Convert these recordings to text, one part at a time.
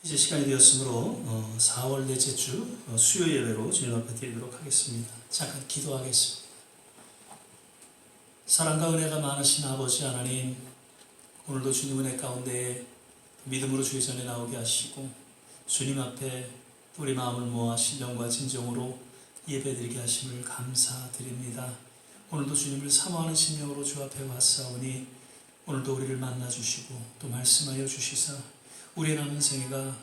이제 시간이 되었으므로 4월 넷째 주 수요 예배로 주님 앞에 드리도록 하겠습니다. 잠깐 기도하겠습니다. 사랑과 은혜가 많으신 아버지 하나님, 오늘도 주님 은혜 가운데 믿음으로 주의 전에 나오게 하시고 주님 앞에 우리 마음을 모아 신령과 진정으로 예배드리게 하심을 감사드립니다. 오늘도 주님을 사모하는 심령으로 주 앞에 왔사오니 오늘도 우리를 만나주시고 또 말씀하여 주시사 우리의 남은 생애가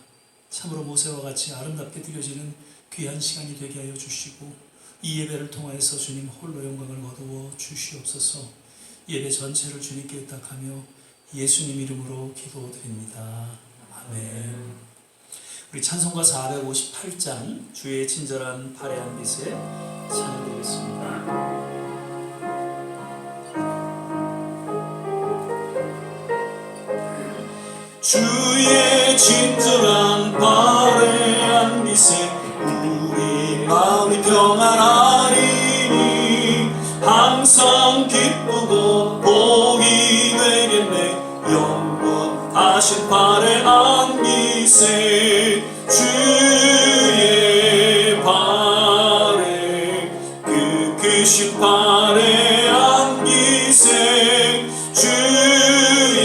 참으로 모세와 같이 아름답게 드려지는 귀한 시간이 되게 하여 주시고 이 예배를 통하여서 주님 홀로 영광을 거두어 주시옵소서. 예배 전체를 주님께 의탁하며 예수님 이름으로 기도드립니다. 아멘. 우리 찬송가 458장 주의 친절한 발해한 빛에 찬양드리겠습니다. 주의 친절한 발해한 빛에 우리 마음이 평안하리니 항상 기쁘고 복이 되겠네. 영원하신 발해한 빛에 주의 발해 그 크신 발해한 빛에 주의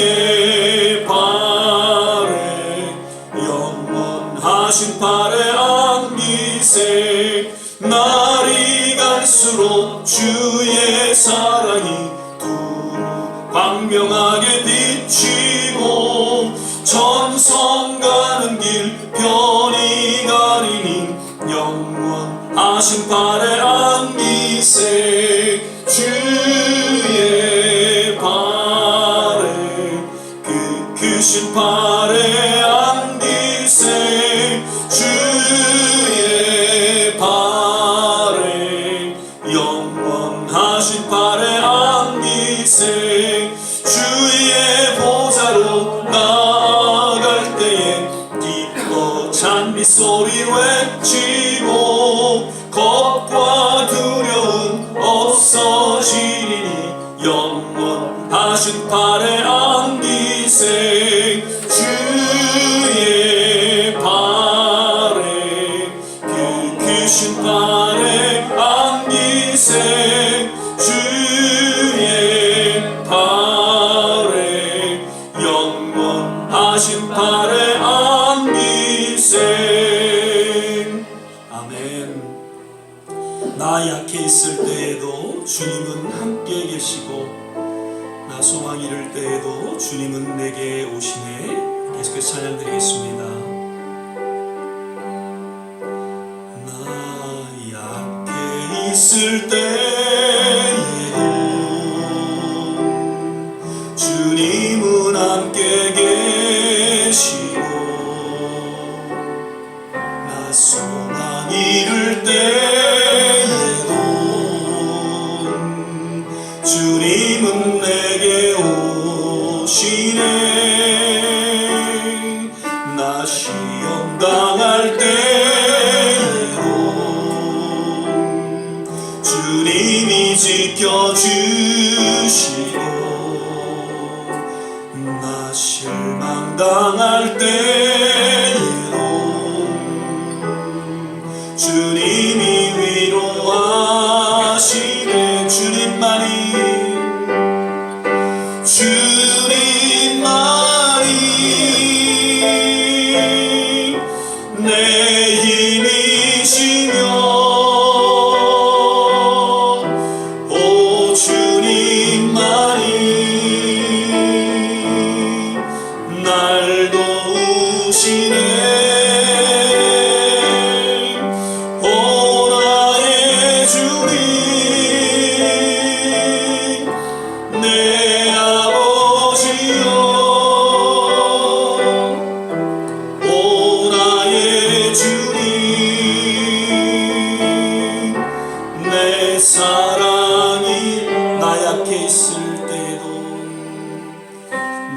발해 영원하신 발해한 빛에 날이 갈수록 주의 사랑이 두루 광명하게 비치고 전성 가는 길 편히 가리니 영원하신 발해한 빛에 주의 발해 그 크신 발해한 빛에 주의 발해 영원하신 발해한 빛에 주의 보좌로 나아갈 때에 기뻐 찬미 소리 외치고 겁과 두려움 없어지리니 영원하신 발해한 빛에 주의 발해 그 크신 발해한 빛에 주의 발해 영원하신 발해한 빛에 아멘. 나 약해 있을 때에도 주님은 함께 계시고 나 소망 잃을 때에도 주님은 내게 오시네. 계속해서 찬양드리겠습니다. 나 약해 있을 때에도 주님은 함께 계시고 나 소망 잃을 때에도 주님은 내게 오시네. 나 시험 당할 때에도 주님이 지켜주시고 나 실망 당할 때에도 주님이 위로하시네. 주님만이 내 힘이시며 오 주님만이 날 도우시네. 내 아버지여 오 나의 주님 내 사랑이 나 약해 있을 때도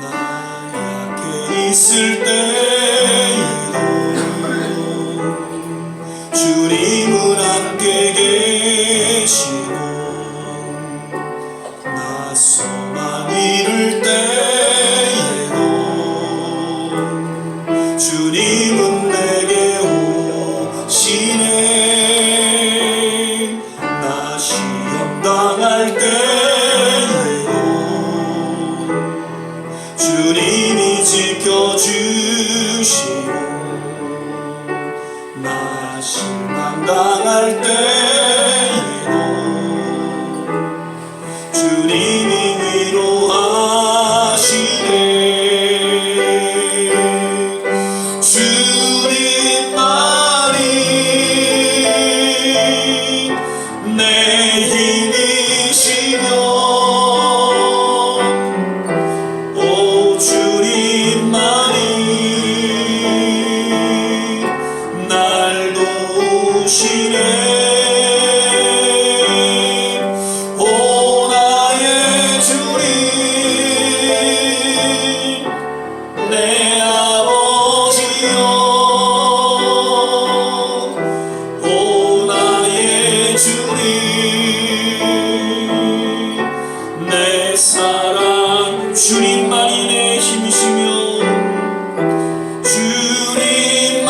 나 약해 있을 때에도 주님은 내게 오시네. 나 시험 당할 때에도 주님이 지켜주시고, 나 실망 당할 때에도 주님이 위로하시네. 주님만이 내 힘이시며, 오 주님만이 날 도우시네. 오 나의 주님, 내 아버지여, 오 나의 주님, 내 사랑. 주님만이 내 힘이시며, 주님만이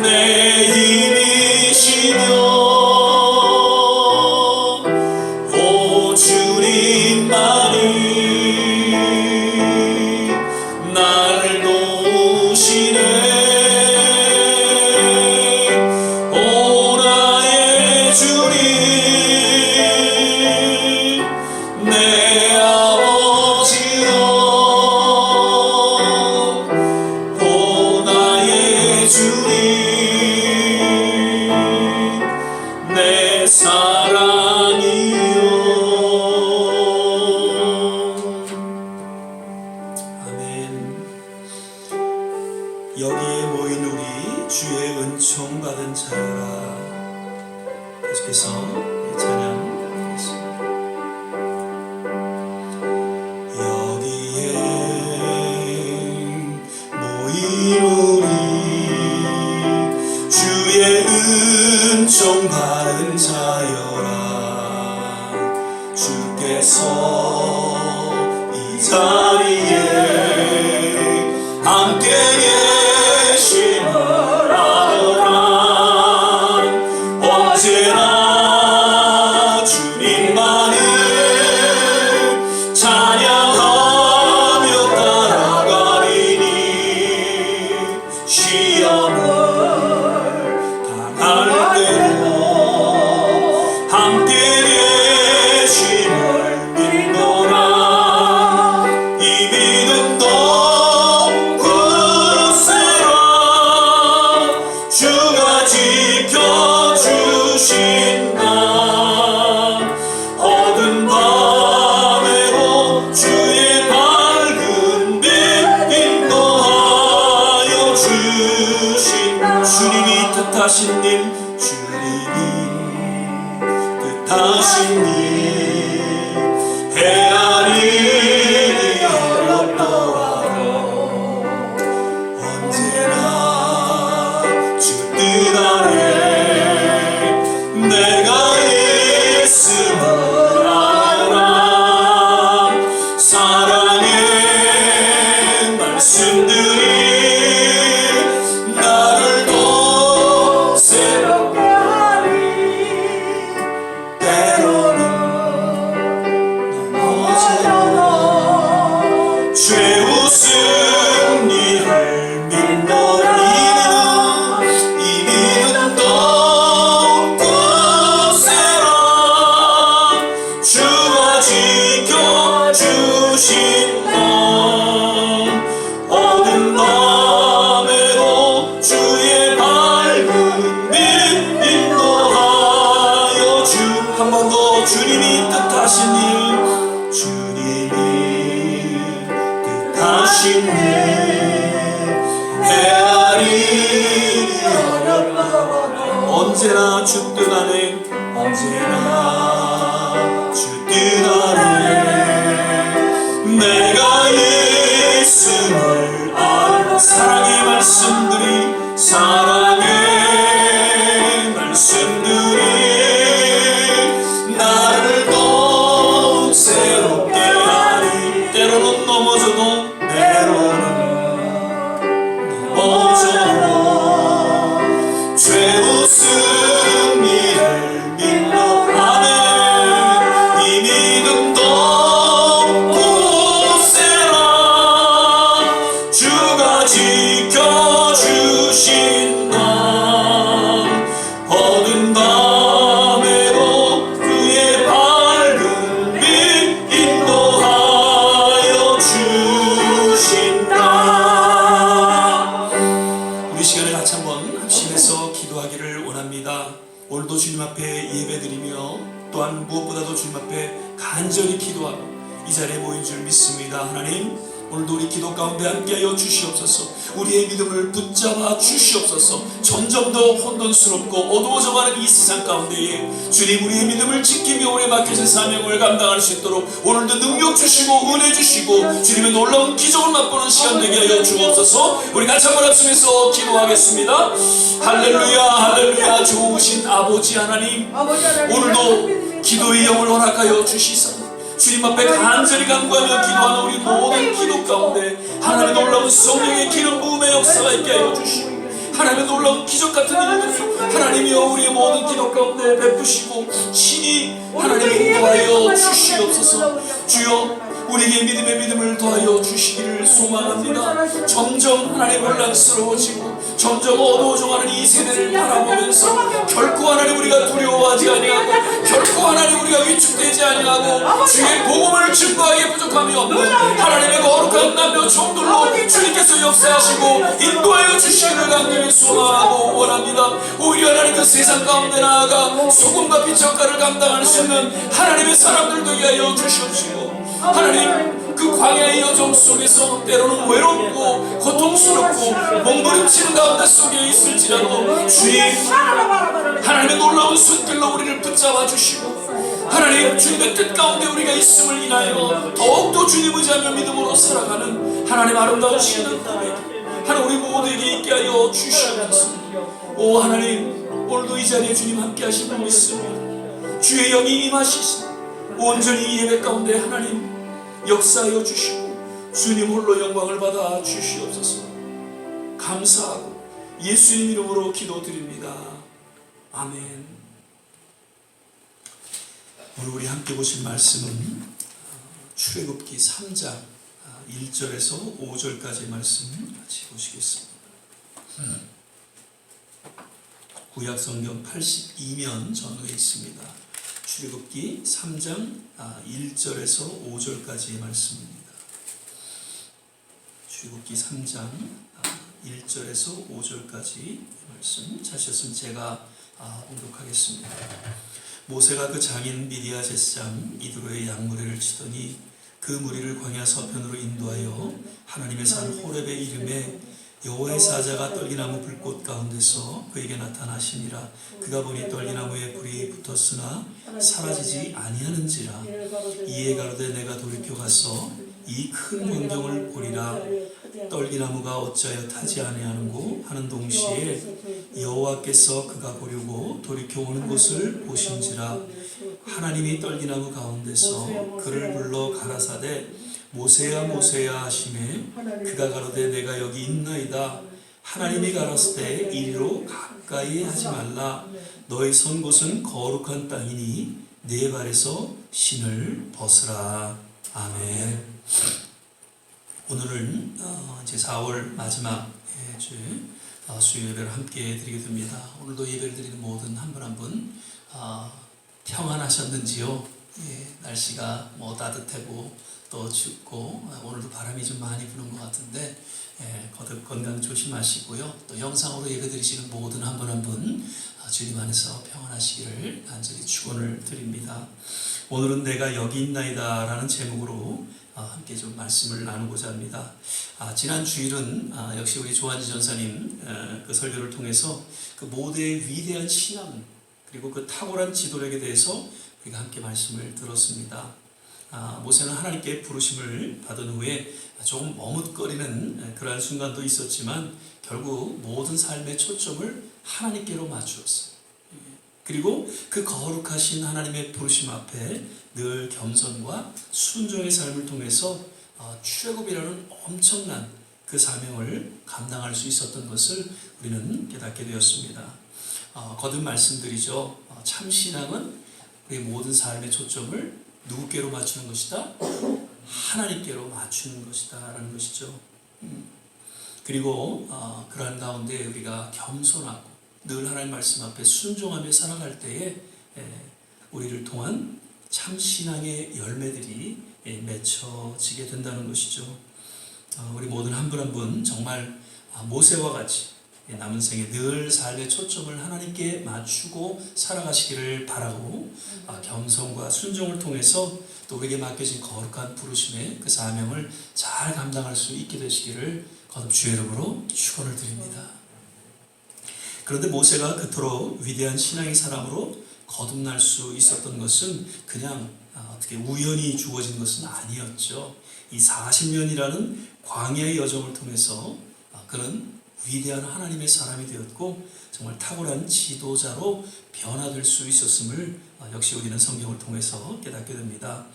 내 힘이시며, 오 주님만이 날 도우시네. 오 나의 주님, 내 아버지여, 오 나의 주님, 내 사랑이요. 아멘. 여기에 모인 우리 주의 은총 받은 자여라. 계속해서 찬양하겠습니다. 여기에 모인 우리 주의 은총 받은 자여라. 주께서 이 자리에 함께 계심을 알아라. 언제나 주님만을 찬양하며 따라가리니, 시험을 당할 때도 함께 계심을 믿노라. 이 믿음도 굳세라. 주가 지켜주신다. 어두운 밤에도 주의 밝은 빛 인도하여 주신, 주님이 뜻하신 일, 주님이 뜻하신 일 헤아리기 어렵더라도 언제나 주 뜻 아래 내가 있음을 알아라. 사랑의 말씀들이 나를 더 새롭게 하리. 때로는 넘어져도 죄우승 일을 믿노라. 이 믿음도 굳세라. 주가 지켜주신다. 어두운 밤에도 주의 밝은 빛 인도하여 주. 한 번 더 주님이 뜻하신 일, 주님이 뜻하신 일 헤아리기 어렵더라도 언제나 주 뜻 안에, 언제나 주 뜻 안에 내가 있음을 알아. 사랑의 말씀들이, 사랑의 말씀들이 나를 더 새롭게 하리. 때로는 넘어져도 내 앞에 예배드리며 또한 무엇보다도 주님 앞에 간절히 기도하고 이 자리에 모인 줄 믿습니다. 하나님, 오늘도 우리 기도 가운데 함께하여 주시옵소서. 우리의 믿음을 붙잡아 주시옵소서. 점점 더 혼돈스럽고 어두워져가는 이 세상 가운데에 주님 우리의 믿음을 지키며 우리의 맡겨진 사명을 감당할 수 있도록 오늘도 능력 주시고 은혜 주시고 주님의 놀라운 기적을 맛보는 시간 되게 하여 주옵소서. 우리 같이 한번 합심해서 기도하겠습니다. 할렐루야 할렐루야. 좋으신 아버지 하나님, 오늘도 기도의 영을 허락하여 주시사 주님 앞에 간절히 간구하며 기도하는 우리 모든 기도 가운데 하나님의 놀라운 성령의 기름 부음의 역사가 있게 하여 주시고 하나님의 놀라운 기적 같은 일들을 하나님이여 우리의 모든 기도 가운데 베푸시고 친히 하나님의 인도하여 주시옵소서. 주여 우리에게 믿음의 믿음을 더하여 주시기를 소망합니다. 점점 하나님 혼란스러워지고 점점 어두워져가는 이 세대를 바라보면서 결코 하나님 우리가 두려워하지 아니하고 결코 하나님 우리가 위축되지 아니하고 주의 복음을 증거하기에 부족함이 없는 하나님의 거룩한 남녀 총들로 주님께서 역사하시고 인도하여 주시기를 간절히 소망하고 원합니다. 오히려 하나님 그 세상 가운데 나아가 소금과 빛 역할을 감당할 수 있는 하나님의 사람들 되게 하여 주시옵시고 하나님 그 광야의 여정 속에서 때로는 외롭고 고통스럽고 몸부림치는 가운데 속에 있을지라도 주님 하나님의 놀라운 손길로 우리를 붙잡아 주시고 하나님 주님의 뜻 가운데 우리가 있음을 인하여 더욱더 주님 의지하며 믿음으로 살아가는 하나님 아름다운 신앙 고백 하나님 우리 모두에게 있게 하여 주시옵소서. 오 하나님, 오늘도 이 자리에 주님 함께 하시는 믿습니다. 주의 영이 임하시시 온전히 이 예배 가운데 하나님 역사하여 주시고 주님 홀로 영광을 받아 주시옵소서. 감사하고 예수님 이름으로 기도드립니다. 아멘. 오늘 우리 함께 보실 말씀은 출애굽기 3장 1절에서 5절까지의 말씀 같이 보시겠습니다. 구약성경 82면 전후에 있습니다. 출애굽기 3장 1절에서 5절까지의 말씀입니다. 출애굽기 3장 1절에서 5절까지 말씀 찾으셨으면 제가 봉독하겠습니다. 모세가 그 장인 미디아 제사장 이드로의 양무리를 치더니 그 무리를 광야 서편으로 인도하여 하나님의 산 호렙의 이름에 여호와의 사자가 떨기나무 불꽃 가운데서 그에게 나타나시니라. 그가 보니 떨기나무에 불이 붙었으나 사라지지 아니하는지라. 이에 가로되 내가 돌이켜 가서 이 큰 광경을 보리라. 떨기나무가 어찌하여 타지 아니하는고 하는 동시에 여호와께서 그가 보려고 돌이켜 오는 곳을 보신지라. 하나님이 떨기나무 가운데서 그를 불러 가라사대 모세야 모세야 하시매 그가 가로되 내가 여기 있나이다. 하나님이 가라사대 이리로 가까이 하지 말라. 너의 선 곳은 거룩한 땅이니 네 발에서 신을 벗으라. 아멘. 오늘은 이제 4월 마지막 주 수요 예배를 함께 드리게 됩니다. 오늘도 예배를 드리는 모든 한 분 한 분 평안하셨는지요? 날씨가 따뜻하고 또 춥고 오늘도 바람이 좀 많이 부는 것 같은데 거듭 건강 조심하시고요. 또 영상으로 예배드리시는 모든 한 분 한 분 주님 안에서 평안하시기를 간절히 축원을 드립니다. 오늘은 내가 여기 있나이다 라는 제목으로 함께 좀 말씀을 나누고자 합니다. 지난 주일은 역시 우리 조한지 전사님 그 설교를 통해서 그 모두의 위대한 신앙 그리고 그 탁월한 지도력에 대해서 우리가 함께 말씀을 들었습니다. 모세는 하나님께 부르심을 받은 후에 조금 머뭇거리는 그러한 순간도 있었지만 결국 모든 삶의 초점을 하나님께로 맞추었어요. 그리고 그 거룩하신 하나님의 부르심 앞에 늘 겸손과 순종의 삶을 통해서 출애굽이라는 엄청난 그 사명을 감당할 수 있었던 것을 우리는 깨닫게 되었습니다. 거듭 말씀드리죠. 참 신앙은 우리 모든 삶의 초점을 누구께로 맞추는 것이다? 하나님께로 맞추는 것이다 라는 것이죠. 그리고 그러한 가운데 우리가 겸손하고 늘 하나님 말씀 앞에 순종하며 살아갈 때에 우리를 통한 참 신앙의 열매들이 맺혀지게 된다는 것이죠. 우리 모든 한 분 한 분 정말 모세와 같이 남은 생에 늘 삶의 초점을 하나님께 맞추고 살아가시기를 바라고 겸손과 순종을 통해서 또 우리에게 맡겨진 거룩한 부르심의 그 사명을 잘 감당할 수 있게 되시기를 거듭 주의 이름으로 축원을 드립니다. 그런데 모세가 그토록 위대한 신앙의 사람으로 거듭날 수 있었던 것은 그냥 어떻게 우연히 주어진 것은 아니었죠. 이 40년이라는 광야의 여정을 통해서 그는 위대한 하나님의 사람이 되었고 정말 탁월한 지도자로 변화될 수 있었음을 역시 우리는 성경을 통해서 깨닫게 됩니다.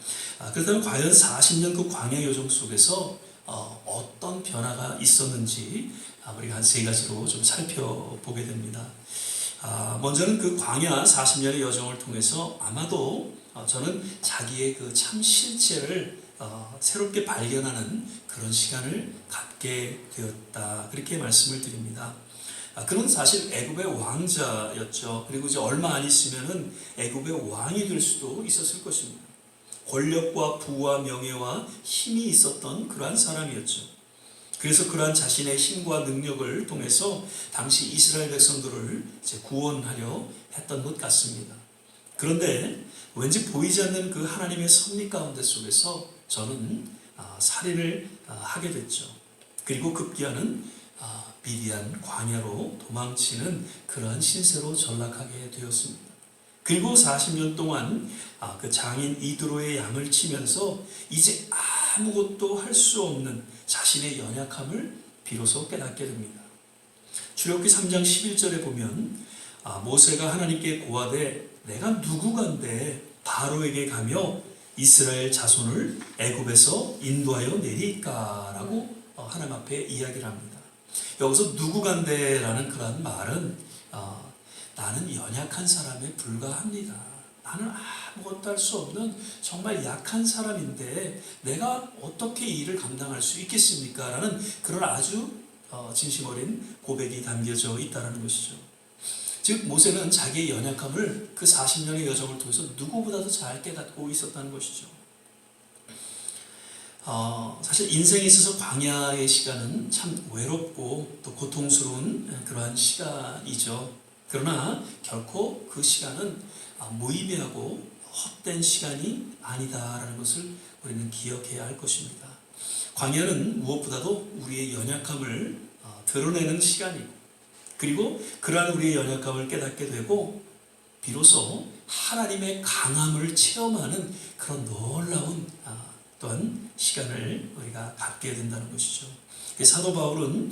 그렇다면 과연 40년 그 광야 여정 속에서 어떤 변화가 있었는지 우리가 한 3가지로 좀 살펴보게 됩니다. 먼저는 그 광야 40년의 여정을 통해서 아마도 저는 자기의 그 참 실체를 새롭게 발견하는 그런 시간을 갖게 되었다. 그렇게 말씀을 드립니다. 그는 사실 애굽의 왕자였죠. 그리고 이제 얼마 안 있으면은 애굽의 왕이 될 수도 있었을 것입니다. 권력과 부와 명예와 힘이 있었던 그러한 사람이었죠. 그래서 그러한 자신의 힘과 능력을 통해서 당시 이스라엘 백성들을 이제 구원하려 했던 것 같습니다. 그런데 왠지 보이지 않는 그 하나님의 섭리 가운데 속에서 저는 살인을 하게 됐죠. 그리고 급기야는 미디안 광야로 도망치는 그러한 신세로 전락하게 되었습니다. 그리고 40년 동안 그 장인 이드로의 양을 치면서 이제 아무것도 할 수 없는 자신의 연약함을 비로소 깨닫게 됩니다. 출애굽기 3장 11절에 보면 모세가 하나님께 고하되 내가 누구간데 바로에게 가며 이스라엘 자손을 애굽에서 인도하여 내리까라고 하나님 앞에 이야기를 합니다. 여기서 누구간데라는 그런 말은 나는 연약한 사람에 불과합니다. 나는 아무것도 할 수 없는 정말 약한 사람인데 내가 어떻게 이 일을 감당할 수 있겠습니까? 라는 그런 아주 진심 어린 고백이 담겨져 있다는 것이죠. 즉 모세는 자기의 연약함을 그 40년의 여정을 통해서 누구보다도 잘 깨닫고 있었다는 것이죠. 사실 인생에 있어서 광야의 시간은 참 외롭고 또 고통스러운 그러한 시간이죠. 그러나 결코 그 시간은 무의미하고 헛된 시간이 아니다라는 것을 우리는 기억해야 할 것입니다. 광야는 무엇보다도 우리의 연약함을 드러내는 시간이고 그리고 그러한 우리의 연약함을 깨닫게 되고 비로소 하나님의 강함을 체험하는 그런 놀라운 또한 시간을 우리가 갖게 된다는 것이죠. 사도 바울은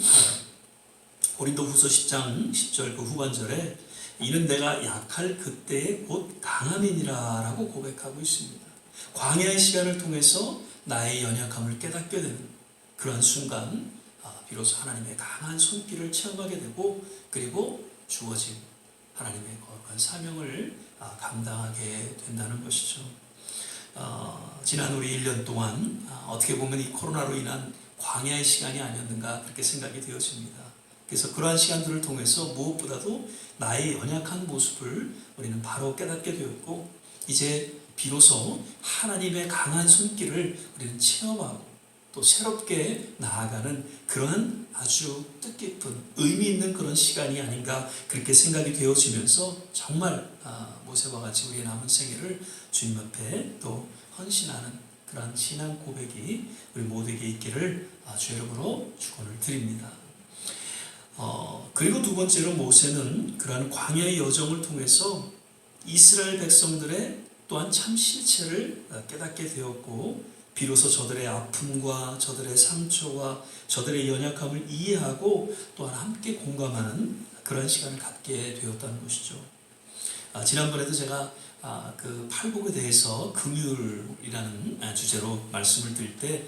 고린도후서 10장 10절 그 후반절에 이는 내가 약할 그때에 곧 강함이니라 라고 고백하고 있습니다. 광야의 시간을 통해서 나의 연약함을 깨닫게 되는 그러한 순간 비로소 하나님의 강한 손길을 체험하게 되고 그리고 주어진 하나님의 거룩한 사명을 감당하게 된다는 것이죠. 지난 우리 1년 동안 어떻게 보면 이 코로나로 인한 광야의 시간이 아니었는가 그렇게 생각이 되어집니다. 그래서 그러한 시간들을 통해서 무엇보다도 나의 연약한 모습을 우리는 바로 깨닫게 되었고 이제 비로소 하나님의 강한 손길을 우리는 체험하고 또 새롭게 나아가는 그러한 아주 뜻깊은 의미 있는 그런 시간이 아닌가 그렇게 생각이 되어지면서 정말 모세와 같이 우리의 남은 생애를 주님 앞에 또 헌신하는 그러한 신앙 고백이 우리 모두에게 있기를 주의 이름으로 축원을 드립니다. 그리고 두 번째로 모세는 그러한 광야의 여정을 통해서 이스라엘 백성들의 또한 참 실체를 깨닫게 되었고 비로소 저들의 아픔과 저들의 상처와 저들의 연약함을 이해하고 또한 함께 공감하는 그런 시간을 갖게 되었다는 것이죠. 지난번에도 제가 그 팔복에 대해서 금율이라는 주제로 말씀을 드릴 때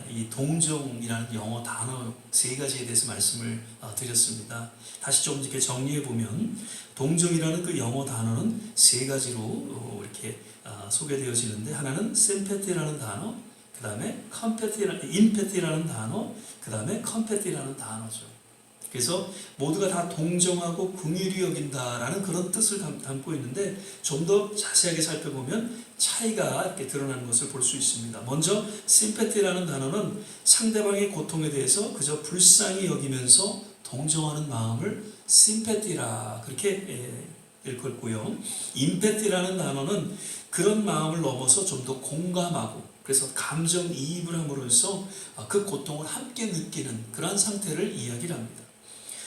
이 동정이라는 영어 단어 3가지에 대해서 말씀을 드렸습니다. 다시 좀 이렇게 정리해 보면 동정이라는 그 영어 단어는 3가지로 이렇게 소개되어지는데 하나는 심패티라는 단어, 그 다음에 임패티라는 단어, 그 다음에 컴패티라는 단어죠. 그래서 모두가 다 동정하고 긍휼히 여긴다라는 그런 뜻을 담고 있는데 좀 더 자세하게 살펴보면 차이가 이렇게 드러나는 것을 볼 수 있습니다. 먼저 심패티라는 단어는 상대방의 고통에 대해서 그저 불쌍히 여기면서 동정하는 마음을 심패티라 그렇게 읽었고요. 임패티라는 단어는 그런 마음을 넘어서 좀 더 공감하고 그래서 감정이입을 함으로써 그 고통을 함께 느끼는 그러한 상태를 이야기를 합니다.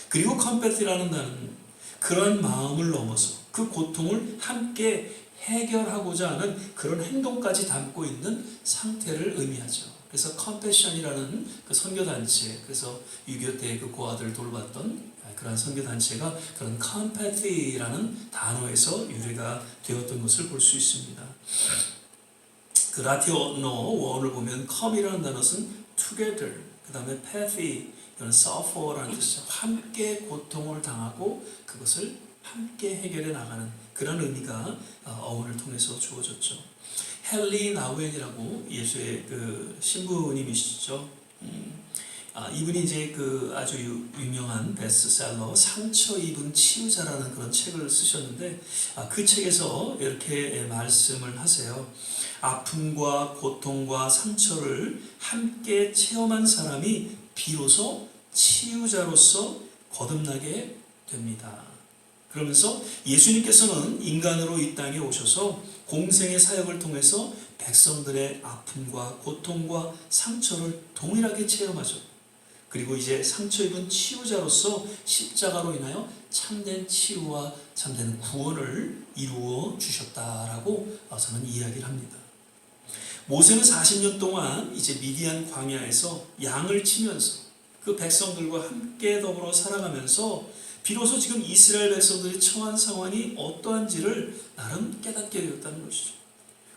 그리고 컴패티라는 단어는 그러한 마음을 넘어서 그 고통을 함께 해결하고자 하는 그런 행동까지 담고 있는 상태를 의미하죠. 그래서 컴패션이라는 그 선교단체, 그래서 6.25 때 그 고아들을 돌봤던 그런 선교단체가 그런 컴패티라는 단어에서 유래가 되었던 것을 볼 수 있습니다. 그 라틴어 원어를 보면 come이라는 단어는 together, 그 다음에 pathy, 이건 suffer라는 뜻이죠. 함께 고통을 당하고 그것을 함께 해결해 나가는 그런 의미가 어원을 통해서 주어졌죠. 헨리 나우엔이라고 예수의 그 신부님이시죠. 이분이 이제 그 아주 유명한 베스트셀러 상처 입은 치유자라는 그런 책을 쓰셨는데 그 책에서 이렇게 말씀을 하세요. 아픔과 고통과 상처를 함께 체험한 사람이 비로소 치유자로서 거듭나게 됩니다. 그러면서 예수님께서는 인간으로 이 땅에 오셔서 공생의 사역을 통해서 백성들의 아픔과 고통과 상처를 동일하게 체험하죠. 그리고 이제 상처 입은 치유자로서 십자가로 인하여 참된 치유와 참된 구원을 이루어 주셨다라고 저는 이야기를 합니다. 모세는 40년 동안 이제 미디안 광야에서 양을 치면서 그 백성들과 함께 더불어 살아가면서 비로소 지금 이스라엘 백성들이 처한 상황이 어떠한지를 나름 깨닫게 되었다는 것이죠.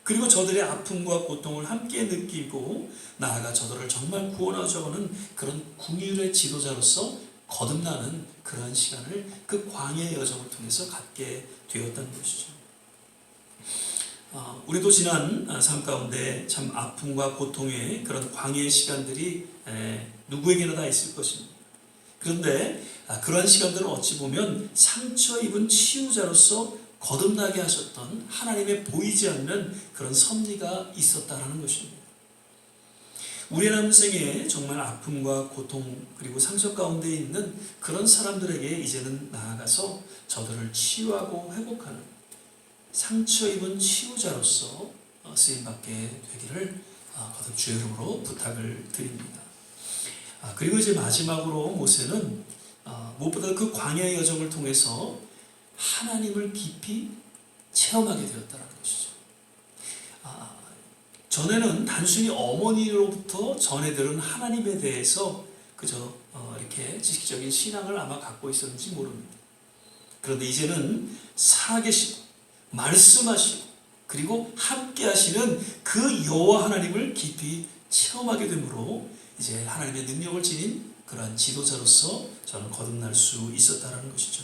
그리고 저들의 아픔과 고통을 함께 느끼고 나아가 저들을 정말 구원하자고 하는 그런 궁율의 지도자로서 거듭나는 그러한 시간을 그 광야의 여정을 통해서 갖게 되었다는 것이죠. 우리도 지난 삶 가운데 참 아픔과 고통의 그런 광야의 시간들이 누구에게나 다 있을 것입니다. 그런데 그러한 시간들은 어찌 보면 상처 입은 치유자로서 거듭나게 하셨던 하나님의 보이지 않는 그런 섭리가 있었다라는 것입니다. 우리의 남생에 정말 아픔과 고통 그리고 상처 가운데 있는 그런 사람들에게 이제는 나아가서 저들을 치유하고 회복하는 상처 입은 치유자로서 쓰임받게 되기를 거듭 주의 이름으로 부탁을 드립니다. 그리고 이제 마지막으로 모세는 무엇보다 그 광야의 여정을 통해서 하나님을 깊이 체험하게 되었다는 것이죠. 전에는 단순히 어머니로부터 전해 들은 하나님에 대해서 그저 이렇게 지식적인 신앙을 아마 갖고 있었는지 모릅니다. 그런데 이제는 살아계시고 말씀하시고 그리고 함께 하시는 그 여호와 하나님을 깊이 체험하게 되므로 이제 하나님의 능력을 지닌 그러한 지도자로서 저는 거듭날 수 있었다는 것이죠.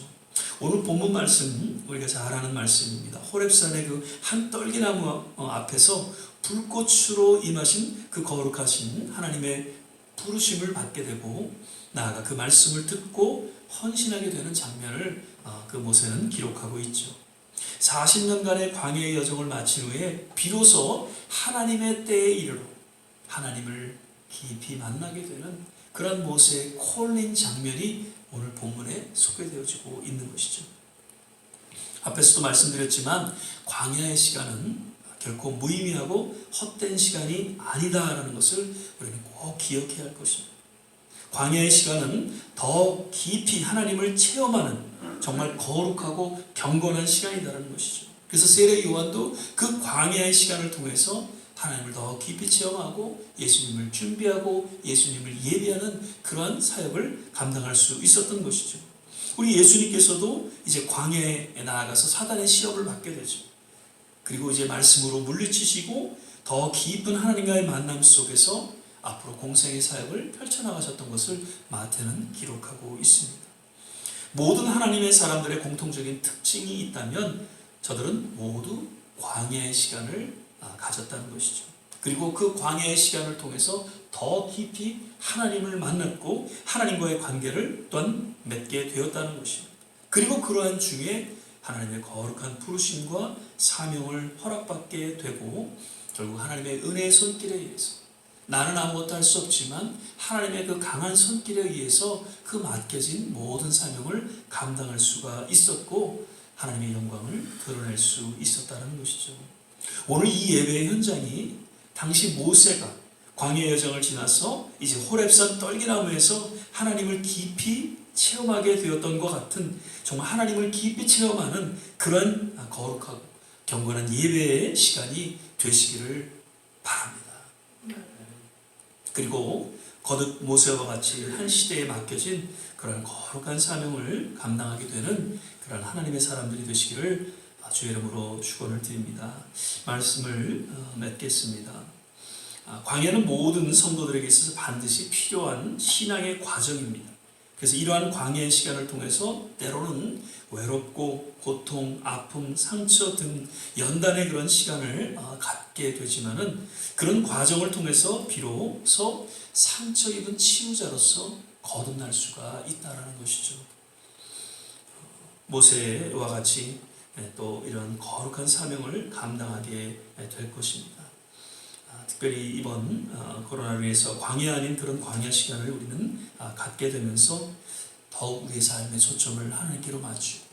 오늘 본문 말씀 우리가 잘 아는 말씀입니다. 호렙산의 그 한 떨기나무 앞에서 불꽃으로 임하신 그 거룩하신 하나님의 부르심을 받게 되고 나아가 그 말씀을 듣고 헌신하게 되는 장면을 그 모세는 기록하고 있죠. 40년간의 광야의 여정을 마친 후에 비로소 하나님의 때에 이르러 하나님을 깊이 만나게 되는 그런 모세의 콜링 장면이 오늘 본문에 소개되어지고 있는 것이죠. 앞에서도 말씀드렸지만 광야의 시간은 결코 무의미하고 헛된 시간이 아니다라는 것을 우리는 꼭 기억해야 할 것입니다. 광야의 시간은 더 깊이 하나님을 체험하는 정말 거룩하고 경건한 시간이다라는 것이죠. 그래서 세례 요한도 그 광야의 시간을 통해서 하나님을 더 깊이 체험하고 예수님을 준비하고 예수님을 예비하는 그러한 사역을 감당할 수 있었던 것이죠. 우리 예수님께서도 이제 광야에 나아가서 사단의 시험을 받게 되죠. 그리고 이제 말씀으로 물리치시고 더 깊은 하나님과의 만남 속에서 앞으로 공생의 사역을 펼쳐나가셨던 것을 마태는 기록하고 있습니다. 모든 하나님의 사람들의 공통적인 특징이 있다면 저들은 모두 광야의 시간을 가졌다는 것이죠. 그리고 그 광야의 시간을 통해서 더 깊이 하나님을 만났고 하나님과의 관계를 또한 맺게 되었다는 것입니다. 그리고 그러한 중에 하나님의 거룩한 부르심과 사명을 허락받게 되고 결국 하나님의 은혜의 손길에 의해서 나는 아무것도 할 수 없지만 하나님의 그 강한 손길에 의해서 그 맡겨진 모든 사명을 감당할 수가 있었고 하나님의 영광을 드러낼 수 있었다는 것이죠. 오늘 이 예배의 현장이 당시 모세가 광야 여정을 지나서 이제 호렙산 떨기나무에서 하나님을 깊이 체험하게 되었던 것 같은, 정말 하나님을 깊이 체험하는 그런 거룩하고 경건한 예배의 시간이 되시기를 바랍니다. 그리고 거듭 모세와 같이 한 시대에 맡겨진 그런 거룩한 사명을 감당하게 되는 그런 하나님의 사람들이 되시기를 주의 이름으로 축원을 드립니다. 말씀을 맺겠습니다. 광야는 모든 성도들에게 있어서 반드시 필요한 신앙의 과정입니다. 그래서 이러한 광야의 시간을 통해서 때로는 외롭고 고통, 아픔, 상처 등 연단의 그런 시간을 갖게 되지만은 그런 과정을 통해서 비로소 상처 입은 치유자로서 거듭날 수가 있다라는 것이죠. 모세와 같이 또 이런 거룩한 사명을 감당하게 될 것입니다. 특별히 이번 코로나로 인해서 광야 아닌 그런 광야 시간을 우리는 갖게 되면서 더욱 우리의 삶의 초점을 하나님께로 맞추고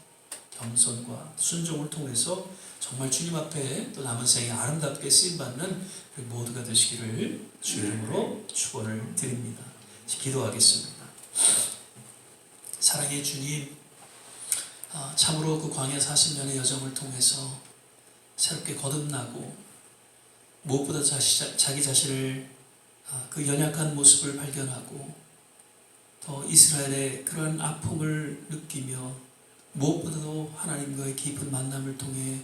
겸손과 순종을 통해서 정말 주님 앞에 또 남은 생에 아름답게 쓰임받는 모두가 되시기를 주의 이름으로 축원을 드립니다. 기도하겠습니다. 사랑의 주님, 참으로 그 광야 40년의 여정을 통해서 새롭게 거듭나고 무엇보다 자기 자신을 그 연약한 모습을 발견하고 더 이스라엘의 그런 아픔을 느끼며 무엇보다도 하나님과의 깊은 만남을 통해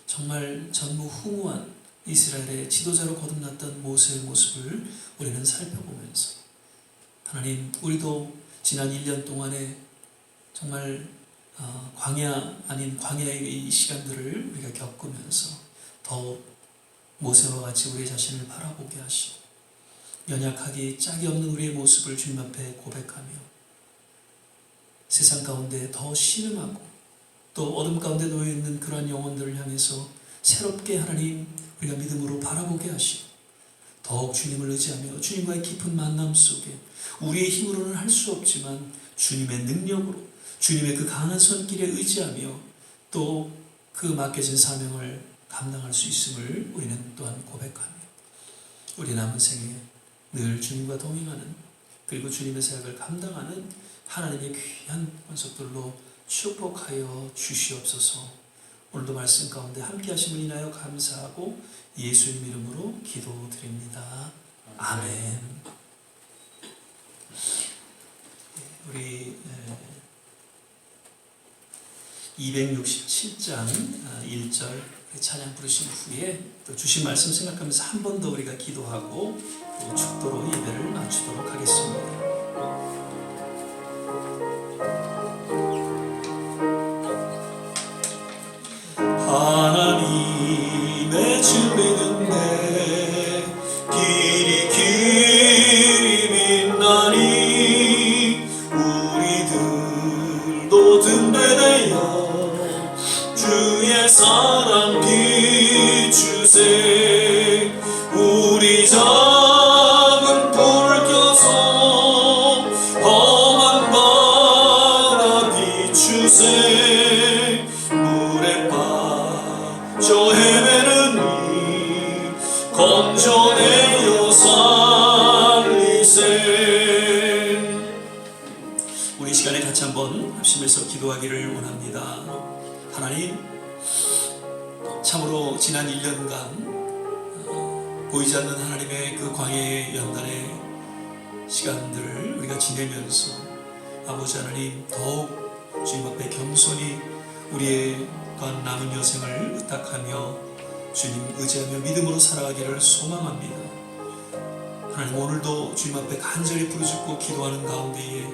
정말 전무후무한 이스라엘의 지도자로 거듭났던 모세의 모습을 우리는 살펴보면서 하나님, 우리도 지난 1년 동안에 정말 광야 아닌 광야의 이 시간들을 우리가 겪으면서 더욱 모세와 같이 우리 자신을 바라보게 하시고 연약하기 짝이 없는 우리의 모습을 주님 앞에 고백하며 세상 가운데 더 신음하고 또 어둠 가운데 놓여있는 그러한 영혼들을 향해서 새롭게 하나님 우리가 믿음으로 바라보게 하시고 더욱 주님을 의지하며 주님과의 깊은 만남 속에 우리의 힘으로는 할 수 없지만 주님의 능력으로 주님의 그 강한 손길에 의지하며 또 그 맡겨진 사명을 감당할 수 있음을 우리는 또한 고백하며 우리 남은 생에 늘 주님과 동행하는 그리고 주님의 사역을 감당하는 하나님의 귀한 권속들로 축복하여 주시옵소서. 오늘도 말씀 가운데 함께 하심을 인하여 감사하고 예수님 이름으로 기도드립니다. 아멘. 우리 267장 1절 찬양 부르신 후에 또 주신 말씀 생각하면서 한 번 더 우리가 기도하고 그리고 축도로 예배를 마치도록 하겠습니다. 하나님의 주님은 내 길이 빛나니 우리들도 든든해요 주의 사랑 비추세 우리 작은 불 켜서 험한 바다 비추세 물에 빠져 헤매는 이 건져내어 살리세. 우리 시간에 같이 한번 합심해서 기도하기를 원합니다. 하나님, 참으로 지난 1년간 보이지 않는 하나님의 그 광야의 연단의 시간들을 우리가 지내면서 아버지 하나님 더욱 주님 앞에 겸손히 우리의 남은 여생을 의탁하며 주님 의지하며 믿음으로 살아가기를 소망합니다. 하나님, 오늘도 주님 앞에 간절히 부르짖고 기도하는 가운데에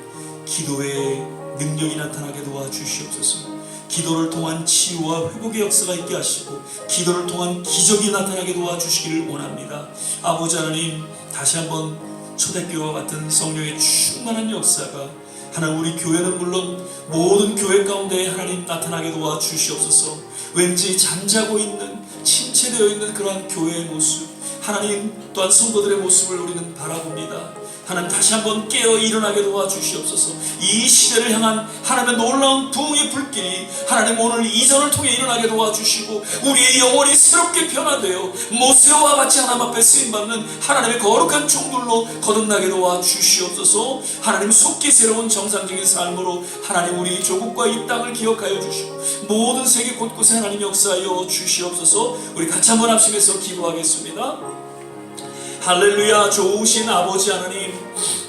기도의 능력이 나타나게 도와주시옵소서. 기도를 통한 치유와 회복의 역사가 있게 하시고 기도를 통한 기적이 나타나게 도와주시기를 원합니다. 아버지 하나님, 다시 한번 초대교회와 같은 성령의 충만한 역사가 하나님 우리 교회는 물론 모든 교회 가운데 하나님 나타나게 도와주시옵소서. 왠지 잠자고 있는 침체되어 있는 그러한 교회의 모습 하나님 또한 성도들의 모습을 우리는 바라봅니다. 하나님 다시 한번 깨어 일어나게 도와주시옵소서. 이 시대를 향한 하나님의 놀라운 부흥의 불길이 하나님 오늘 이전을 통해 일어나게 도와주시고 우리의 영혼이 새롭게 변화되어 모세와 같이 하나님 앞에 쓰임받는 하나님의 거룩한 종들로 거듭나게 도와주시옵소서. 하나님 속히 새로운 정상적인 삶으로 하나님 우리 조국과 이 땅을 기억하여 주시고 모든 세계 곳곳에 하나님 역사하여 주시옵소서. 우리 같이 한번 합심해서 기도하겠습니다. 할렐루야. 좋으신 아버지 하나님,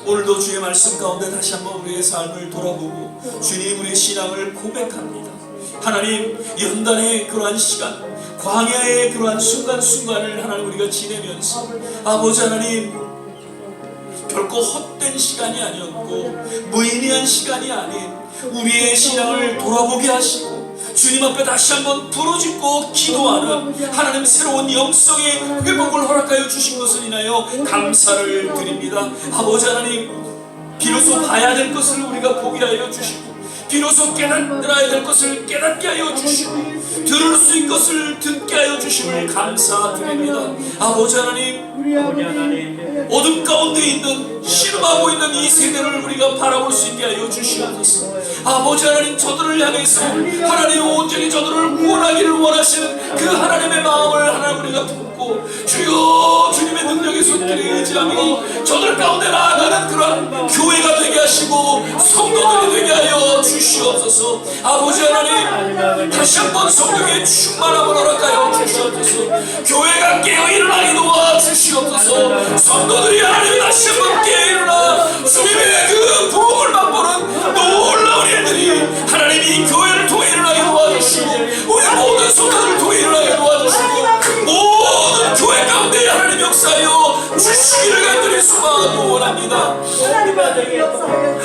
오늘도 주의 말씀 가운데 다시 한번 우리의 삶을 돌아보고 주님 우리의 신앙을 고백합니다. 하나님, 연단의 그러한 시간, 광야의 그러한 순간순간을 하나님 우리가 지내면서 아버지 하나님, 결코 헛된 시간이 아니었고 무의미한 시간이 아닌 우리의 신앙을 돌아보게 하시고 주님 앞에 다시 한번 부르짖고 기도하는 하나님 새로운 영성의 회복을 허락하여 주신 것을 인하여 감사를 드립니다. 아버지 하나님, 비로소 봐야 될 것을 우리가 보게 하여 주시고 비로소 깨달아야 될 것을 깨닫게 하여 주시고 들을 수 있는 것을 듣게 하여 주심을 감사드립니다. 아버지 하나님, 어둠 가운데 있는 신음하고 있는 이 세대를 우리가 바라볼 수 있게 하여 주시옵소서. 아버지 하나님, 저들을 향해서 하나님 온전히 저들을 구원하기를 원하시는 그 하나님의 마음을 하나님 우리가 품고 주여 주님의 능력의 손길에 의지하며 저들 가운데 나아가는 그런 교회가 되게 하시고 성도들이 되게 하여 주시옵소서. 아버지 하나님, 다시 한번 성령의 충만함을 허락하여 주시옵소서. 교회가 깨어 일어나게 도와주시옵소서. 성도들이 하나님 다시 한번 깨어 일어나 주님의 그 부흥을 맛보는 놀라운 일들이 하나님 이 교회를 통해 일어나게 도와주시고 우리 모든 성도들을 통해 일어나게 도와주시고 모든 교회 가운데 하나님 역사하여 주시기를 간절히 소망하고 원합니다.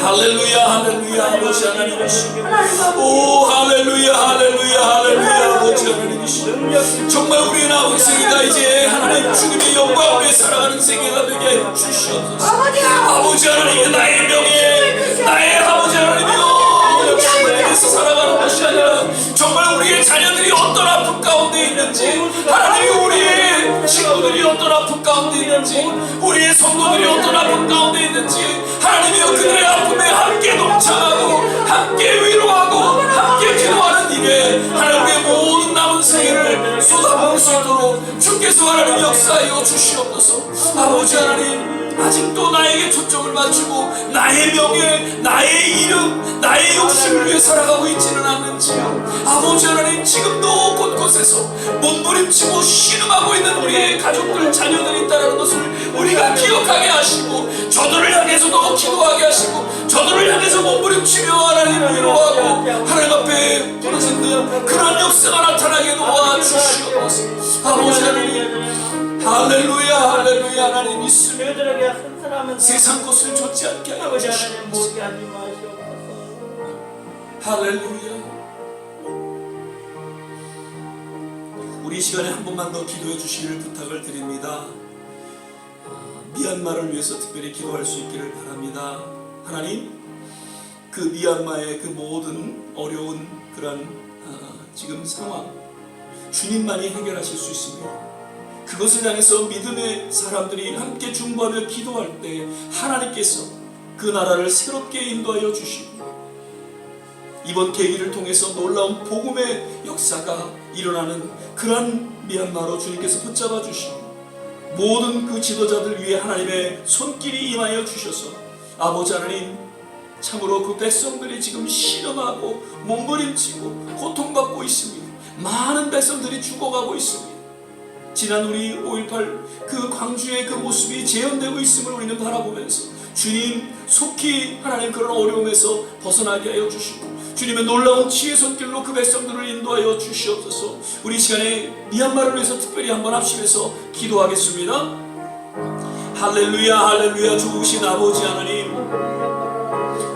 할렐루야 할렐루야. 아버지 하나님이시여, 오 할렐루야 할렐루야 할렐루야. 아버지 하나님이시여, 정말 우리의 남은 세계가 이제 하나님 주님의 영광을 살아가는 세계가 되게 해 주시옵소서. 아버지 하나님, 나의 명예, 나의 아버지 하나님이여, 역시 내게서 살아가는 것이 아니라 정말 우리의 자녀들이 어떤 아픔 가운데 있는지, 하나님이 우리의 친구들이 어떤 아픔 가운데 있는지, 우리의 성도들이 어떤 아픔 가운데 있는지 하나님이여 그들의 아픔에 함께 동참하고 함께 위로하고 함께 기도하는 일에 하나님 우리의 모든 남은 생애를 쏟아부을 수 있도록 주께서 하나님 역사하여 주시옵소서. 아버지 하나님, 아직도 나에게 초점을 맞추고 나의 명예, 나의 이름, 나의 욕심을 위해 살아가고 있지는 않는지요. 아버지 하나님, 지금도 곳곳에서 몸부림치고 신음하고 있는 우리의 가족들, 자녀들이 있다는 것을 우리가 기억하게 하시고 저들을 향해서도 기도하게 하시고 저들을 향해서 몸부림치며 하나님 위로하고 하나님 앞에 부르짖는 그런 역사가 나타나게 도와주시옵소서. 아버지 하나님, 할렐루야 할렐루야. 하나님 있으며 세상 것을 좇지 않게 하여 주시옵소서. 할렐루야. 우리 이 시간에 한 번만 더 기도해 주시기를 부탁을 드립니다. 미얀마를 위해서 특별히 기도할 수 있기를 바랍니다. 하나님, 그 미얀마의 그 모든 어려운 그런 지금 상황 주님만이 해결하실 수 있습니다. 그것을 향해서 믿음의 사람들이 함께 중보하며 기도할 때 하나님께서 그 나라를 새롭게 인도하여 주시고 이번 계기를 통해서 놀라운 복음의 역사가 일어나는 그러한 미얀마로 주님께서 붙잡아 주시고 모든 그 지도자들 위해 하나님의 손길이 임하여 주셔서 아버지 하나님, 참으로 그 백성들이 지금 신음하고 몸부림치고 고통받고 있습니다. 많은 백성들이 죽어가고 있습니다. 지난 우리 5.18 그 광주의 그 모습이 재현되고 있음을 우리는 바라보면서 주님 속히 하나님 그런 어려움에서 벗어나게 하여 주시고 주님의 놀라운 지혜 손길로 그 백성들을 인도하여 주시옵소서. 우리 시간에 미얀마를 위해서 특별히 한번 합심해서 기도하겠습니다. 할렐루야 할렐루야. 좋으신 아버지 하나님,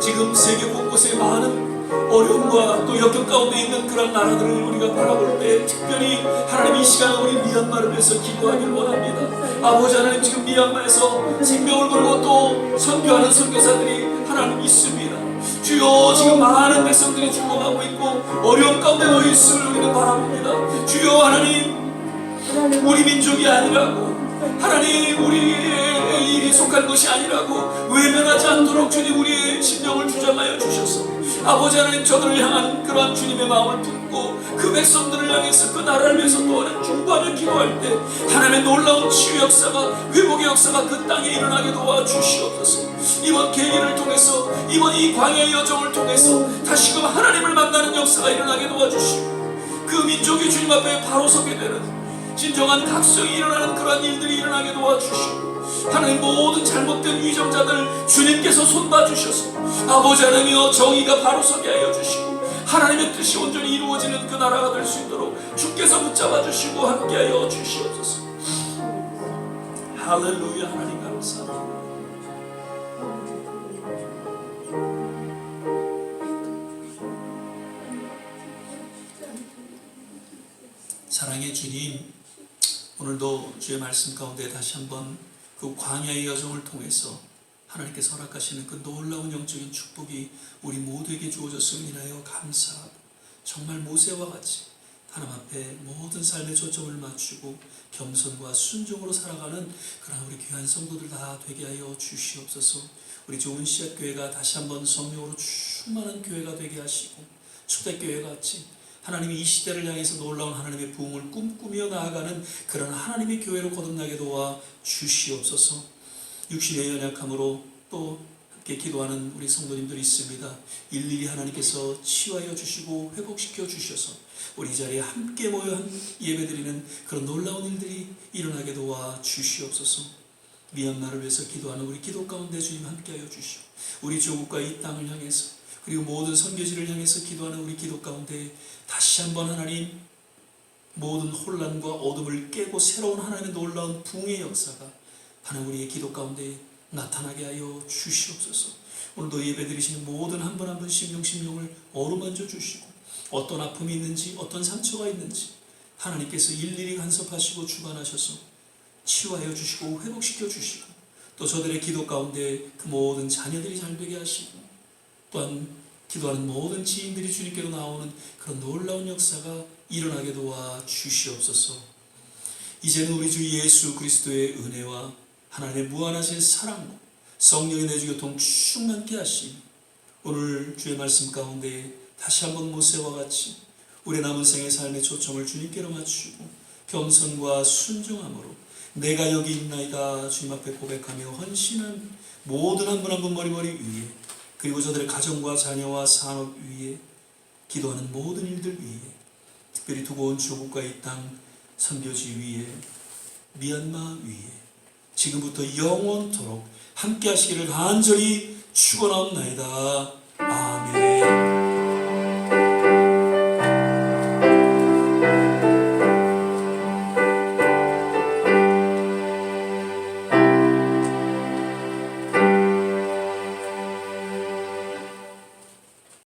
지금 세계 곳곳에 많은 어려움과 또 역경 가운데 있는 그런 나라들을 우리가 바라볼 때 특별히 하나님 이 시간에 우리 미얀마를 위해서 기도하기를 원합니다. 아버지 하나님, 지금 미얀마에서 생명을 걸고 또 선교하는 선교사들이 하나님 있습니다. 주여, 지금 많은 백성들이 죽어가고 있고 어려움 가운데 놓여 있음을 우리는 바라봅니다. 주여 하나님, 우리 민족이 아니라고 하나님 우리의 일이 속한 것이 아니라고 외면하지 않도록 주님 우리의 심령을 주장하여 주셔서 아버지 하나님 저들을 향한 그러한 주님의 마음을 품고 그 백성들을 향해서 그 나라를 위해서 또한 중보하며 기도할 때 하나님의 놀라운 치유 역사가 회복의 역사가 그 땅에 일어나게 도와주시옵소서. 이번 계기를 통해서 이번 이 광야의 여정을 통해서 다시금 하나님을 만나는 역사가 일어나게 도와주시고 그 민족이 주님 앞에 바로 서게 되는 진정한 각성이 일어나는 그러한 일들이 일어나게 도와주시고 하나님 모든 잘못된 위정자들 주님께서 손봐주셔서 아버지 하나님이여 정의가 바로 서게 하여 주시고 하나님의 뜻이 온전히 이루어지는 그 나라가 될 수 있도록 주께서 붙잡아 주시고 함께하여 주시옵소서. 할렐루야. 하나님 감사합니다. 사랑의 주님, 오늘도 주의 말씀 가운데 다시 한번 그 광야의 여정을 통해서 하나님께서 허락하시는 그 놀라운 영적인 축복이 우리 모두에게 주어졌음을 인하여 감사하고 정말 모세와 같이 하나님 앞에 모든 삶의 초점을 맞추고 겸손과 순종으로 살아가는 그런 우리 귀한 성도들 다 되게 하여 주시옵소서. 우리 좋은 씨앗교회가 다시 한번 성령으로 충만한 교회가 되게 하시고 초대교회 같이 하나님이 이 시대를 향해서 놀라운 하나님의 부흥을 꿈꾸며 나아가는 그런 하나님의 교회로 거듭나게 도와 주시옵소서. 육신의 연약함으로 또 함께 기도하는 우리 성도님들이 있습니다. 일일이 하나님께서 치유하여 주시고 회복시켜 주셔서 우리 이 자리에 함께 모여 예배드리는 그런 놀라운 일들이 일어나게 도와 주시옵소서. 미얀마를 위해서 기도하는 우리 기도 가운데 주님 함께하여 주시고 우리 조국과 이 땅을 향해서 그리고 모든 선교지를 향해서 기도하는 우리 기도 가운데 다시 한번 하나님 모든 혼란과 어둠을 깨고 새로운 하나님의 놀라운 부흥의 역사가 하나님 우리의 기도 가운데 나타나게 하여 주시옵소서. 오늘도 예배드리시는 모든 한 분 한 분 심령을 어루만져 주시고 어떤 아픔이 있는지 어떤 상처가 있는지 하나님께서 일일이 간섭하시고 주관하셔서 치유하여 주시고 회복시켜 주시고 또 저들의 기도 가운데 그 모든 자녀들이 잘되게 하시고 또한 기도하는 모든 지인들이 주님께로 나오는 그런 놀라운 역사가 일어나게 도와 주시옵소서. 이제는 우리 주 예수 그리스도의 은혜와 하나님의 무한하신 사랑과 성령의 내주교통 충만케 하심 오늘 주의 말씀 가운데 다시 한번 모세와 같이 우리 남은 생의 삶의 초점을 주님께로 맞추고 겸손과 순종함으로 내가 여기 있나이다 주님 앞에 고백하며 헌신한 모든 한 분 한 분 머리머리 위에 그리고 저들의 가정과 자녀와 산업 위에 기도하는 모든 일들 위에 특별히 두고 온 조국과 이 땅 선교지 위에 미얀마 위에 지금부터 영원토록 함께 하시기를 간절히 축원하옵나이다.